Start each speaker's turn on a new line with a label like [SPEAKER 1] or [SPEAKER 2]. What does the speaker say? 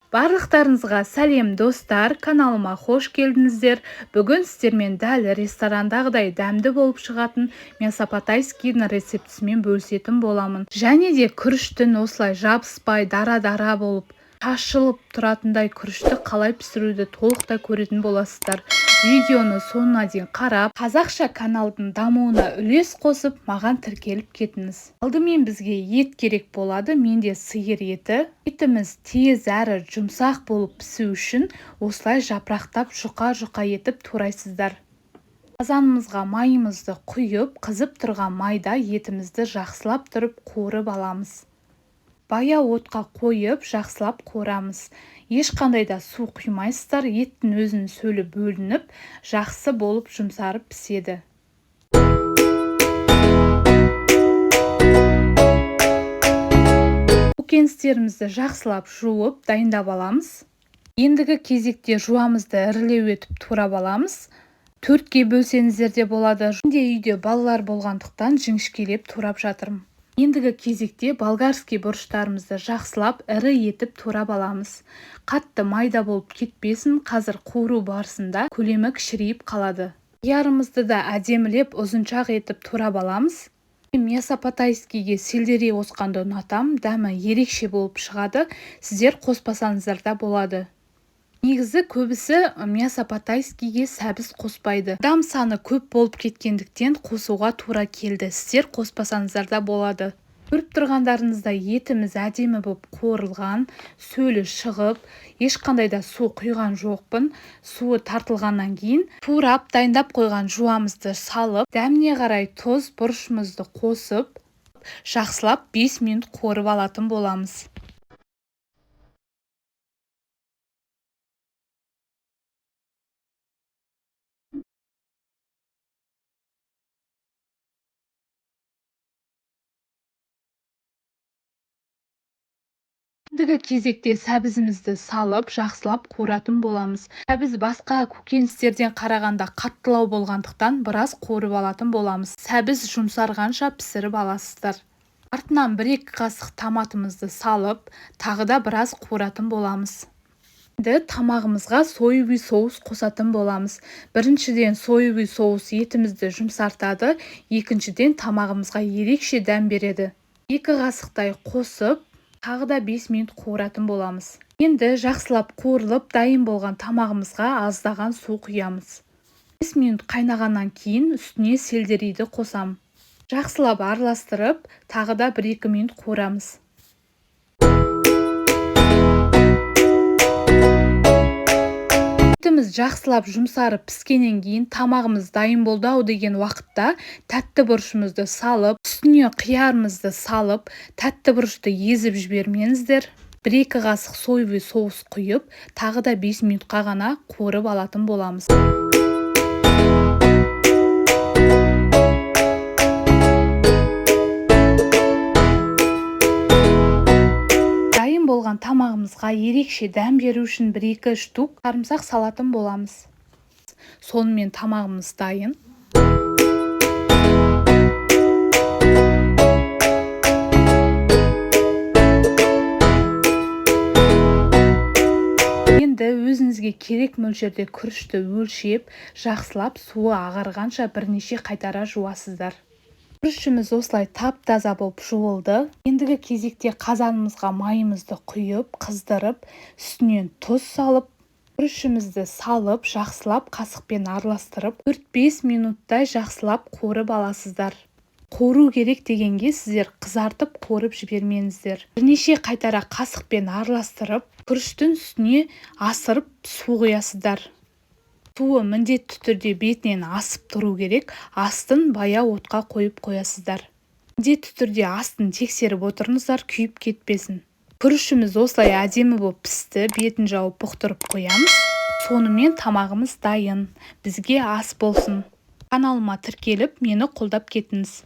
[SPEAKER 1] Барлықтарыңызға сәлем достар, каналыма қош келдіңіздер. Бүгін сіздермен дәл ресторандағыдай дәмді болып шығатын мясопатайскийдің рецептісімен бөлісетін боламын. Және де күріштің осылай жабыспай дара-дара болып шашылып тұратындай күрішті қалай пісіруді толықтай көретін боласыздар. Видеоны соңына дейін қарап, қазақша каналдың дамуына үлес қосып, маған тіркеліп кетіңіз. Алдымен бізге ет керек болады, менде сиыр еті. Етіміз тез әрі жұмсақ болып пісу үшін осылай жапырақтап жұқа-жұқа етіп турайсыздар. Қазанымызға майымызды құйып, қызып тұрған майда етімізді жақсылап тұрып қуырып аламыз. Баяу отқа қойып, жақсылап қуырамыз. Ешқандай да су құймайсыздар, еттің өзінің сөлі бөлініп, жақсы болып жұмсарып піседі. Көкөністерімізді жақсылап жуып, дайындап аламыз. Ендігі кезекте жуамызды ірілеу етіп турап аламыз. 4-ге бөлсеңіздер де болады. Менде үйде балалар болғандықтан жіңішкелеп турап жатырмын. Ендігі кезекте болгарский бұрыштарымызды жақсылап ірі етіп турап аламыз. Қатты майда болып кетпесін, қазір қуыру барысында көлемі кішірейіп қалады. Қиярымызды да әдемілеп ұзыншақ етіп турап аламыз. Мясопатайскийге сельдерей қосқанды ұнатам, дәмі ерекше болып шығады. Сіздер қоспасаңыздар да болады. Негізі көбісі мясопатайскийге сәбіз қоспайды. Адам саны көп болып кеткендіктен қосуға тура келді. Сіздер қоспасаңыздар да болады. Көріп тұрғандарыңыздай етіміз әдемі болып қуырылған, сөлі шығып, ешқандай да су құйған жоқпын. Суы тартылғаннан кейін турап дайындап қойған жуамызды салып, дәміне қарай тұз, бұрышымызды қосып, жақсылап 5 минут қуырып алатын боламыз. Ендігі кезекте сәбізімізді салып, жақсылап қуыратын боламыз. Сәбіз басқа көкөністерден қарағанда қаттылау болғандықтан біраз қуырып алатын боламыз. Сәбіз жұмсарғанша пісіріп аласыздар. Артынан 1-2 қасық томатымызды салып, тағы да біраз қуыратын боламыз. Енді тамағымызға соевый соус қосатын боламыз. Біріншіден соевый соус етімізді жұмсартады, екіншіден тамағымызға ерекше дәм береді. 2 қасықтай қосып, тағы да 5 минут қуыратын боламыз. Енді жақсылап қуырылып, дайын болған тамағымызға аздаған су құямыз. 5 минут қайнағаннан кейін үстіне сельдерейді қосам. Жақсылап араластырып, тағы да 1-2 минут қуырамыз. Етіміз жақсылап жұмсарып піскеннен кейін тамағымыз дайын болды ау деген уақытта тәтті бұрышымызды салып, үстіне қиярымызды салып, тәтті бұрышты езіп жібермеңіздер. 1-2 қасық соевый соус құйып, тағы да 5 минутқа ғана қуырып алатын боламыз. Болған тамағымызға ерекше дәм беру үшін 1-2 штук сарымсақ салатын боламыз. Сонымен тамағымыз дайын. Енді өзіңізге керек мөлшерде күрішті өлшеп, жақсылап суы ағарғанша бірнеше қайтара жуасыздар. Күрішіміз осылай тап-таза болып жуылды. Ендігі кезекте қазанымызға майымызды құйып, қыздырып, үстінен тұз салып, күрішімізді салып, жақсылап қасықпен араластырып, 4-5 минуттай жақсылап қуырып аласыздар. Қуыру керек дегенге сіздер қызартып қуырып жібермеңіздер. Бірнеше қайтара қасықпен араластырып, күріштің үстіне асырып су құясыздар. Суы міндетті түрде бетінен асып тұру керек, астын баяу отқа қойып қоясыздар. Міндетті түрде астын тексеріп отырыңыздар, күйіп кетпесін. Күрішіміз осылай әдемі болып пісті, бетін жауып бұқтырып қоямыз. Сонымен тамағымыз дайын. Бізге ас болсын. Каналыма тіркеліп, мені қолдап кетіңіз.